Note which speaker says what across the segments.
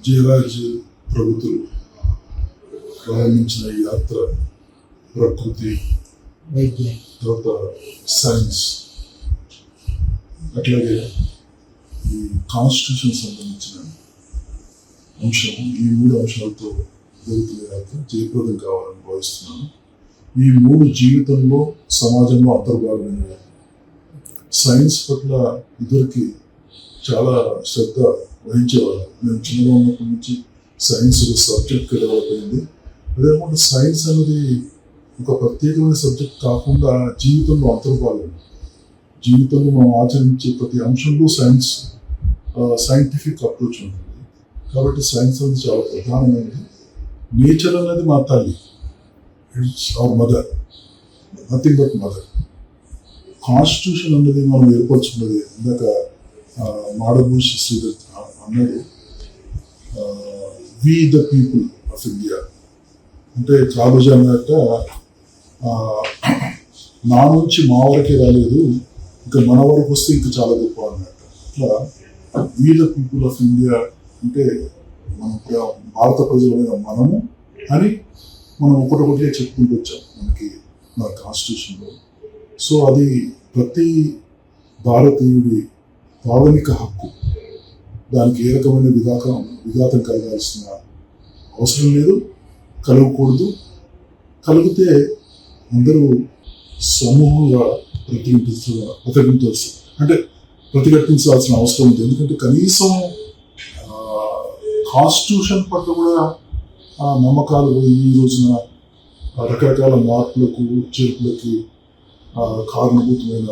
Speaker 1: జయరాజ్ ప్రభుత్వం ప్రారంభించిన ఈ యాత్ర ప్రకృతి, తర్వాత సైన్స్, అట్లాగే ఈ కాన్స్టిట్యూషన్ సంబంధించిన అంశం, ఈ 3 అంశాలతో జరుగుతున్న యాత్ర జయప్రదం కావాలని భావిస్తున్నాను. ఈ 3 జీవితంలో, సమాజంలో అంతర్భాగమైనవి. సైన్స్ పట్ల ఇద్దరికి చాలా శ్రద్ధ వహించేవాళ్ళు. నేను చిన్నగా ఉన్నప్పటి నుంచి సైన్స్ సబ్జెక్ట్ డెవలప్ అయింది. అదేవిధంగా సైన్స్ అనేది ఒక ప్రత్యేకమైన సబ్జెక్ట్ కాకుండా జీవితంలో అంతర్భాగం. జీవితంలో మనం ఆచరించే ప్రతి అంశంలో సైంటిఫిక్ అప్రోచ్ ఉంటుంది. కాబట్టి సైన్స్ అనేది చాలా ప్రధానమైనది. నేచర్ అనేది మా తల్లి, it's our mother, nothing but mother. Constitution అనేది మనం ఏర్పరచుకున్నది. ఇందాక మాడభూషి శ్రీధర్ అన్నాడు, we the people of India అంటే కాలేజీ అన్నట్ట నా నుంచి మా వరకే రాలేదు, ఇంకా మన వరకు వస్తే ఇంకా చాలా గొప్ప అన్నట్టు. అట్లా we the people of India అంటే మన భారత ప్రజలమైన మనము అని మనం ఒకటొకటిగా చెప్పుకుంటూ వచ్చాం మనకి మన కాన్స్టిట్యూషన్లో. సో అది ప్రతి భారతీయుడి ప్రాథమిక హక్కు. దానికి ఏ రకమైన విఘాతం కలగాల్సిన అవసరం లేదు, కలగకూడదు. కలిగితే అందరూ సమూహంగా ప్రతిఘటించాల్సిన అవసరం ఉంది. ఎందుకంటే కనీసం కాన్స్టిట్యూషన్ పట్ల కూడా నమ్మకాలు ఈ రోజున రకరకాల మార్పులకు, చేర్పులకి కారణభూతమైన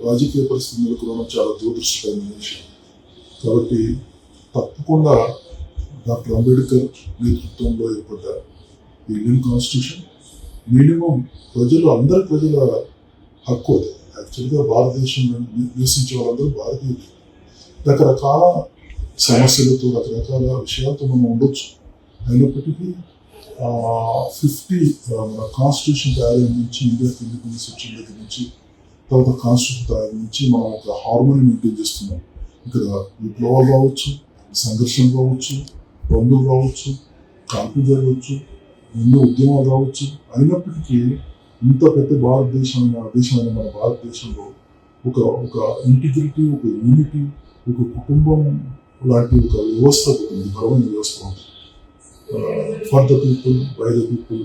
Speaker 1: రాజకీయ పరిస్థితులు నెలకొనడం చాలా దురదృష్టకరమైన విషయం. కాబట్టి తప్పకుండా డాక్టర్ అంబేద్కర్ నేతృత్వంలో ఏర్పడ్డ ఈ ఇండియన్ కాన్స్టిట్యూషన్ మినిమం అందరి ప్రజల హక్కు. అది యాక్చువల్గా భారతదేశంలో నివసించే వాళ్ళందరూ భారతీయులు. రకరకాల సమస్యలతో, రకరకాల విషయాలతో మనం ఉండొచ్చు. అయినప్పటికీ 50 మన కాన్స్టిట్యూషన్ తయారీ నుంచి, ఇండియాకి ఇండిపెండెన్స్ వచ్చిన దగ్గర నుంచి, తర్వాత కాన్స్టిట్యూషన్ తయారీ నుంచి మనం ఒక హార్మోని మెయింటైన్ చేస్తున్నాం. ఇక్కడ విప్లవాలు కావచ్చు, సంఘర్షణ కావచ్చు, బంధువులు కావచ్చు, కాల్పులు జరగవచ్చు, ఎన్నో ఉద్యమాలు కావచ్చు. అయినప్పటికీ ఇంత పెద్ద దేశమైన మన భారతదేశంలో ఒక ఇంటిగ్రిటీ, ఒక యూనిటీ, ఒక కుటుంబం లాంటి ఒక వ్యవస్థ ఉంది, బలమైన వ్యవస్థ ఉంది. For the people, by the people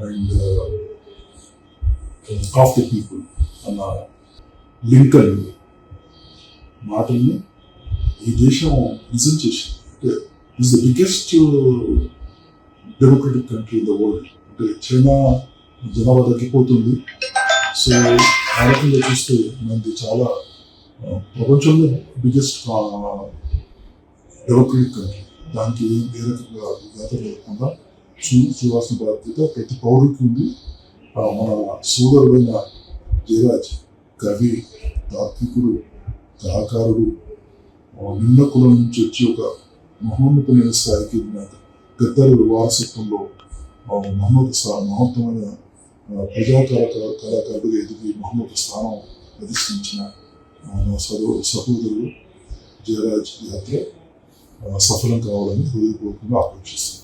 Speaker 1: and of the people అన్న లింకన్ మాటల్ని ఈ దేశం నిజం చేసింది. అంటే is the biggest democratic country in the world. అంటే చైనా జనాభా తగ్గిపోతుంది. సో ఆ రకంగా చూస్తే మనది చాలా ప్రపంచంలో బిగ్గెస్ట్ డెమోక్రటిక్ కంట్రీ. దానికి ఏ రకంగా విఘాతం లేకుండా చూడాల్సిన బాధ్యత ప్రతి పౌరుడికి ఉంది. మన సోదరుడైన జయరాజ్ కవి, తాత్వికుడు, కళాకారుడు, నిమ్న కులం నుంచి వచ్చి ఒక మహోన్నతమైన స్థాయికి గద్దరు వారసత్వంలో మహోన్నతమైన కళాకారుడిగా ఎదిగి మహోన్నత స్థానం అధిష్ఠించిన నా సహోదరుడు జయరాజ్ యాత్ర సఫలం కావాలని హృదయపూర్వకంగా ఆకాంక్షిస్తున్నాను.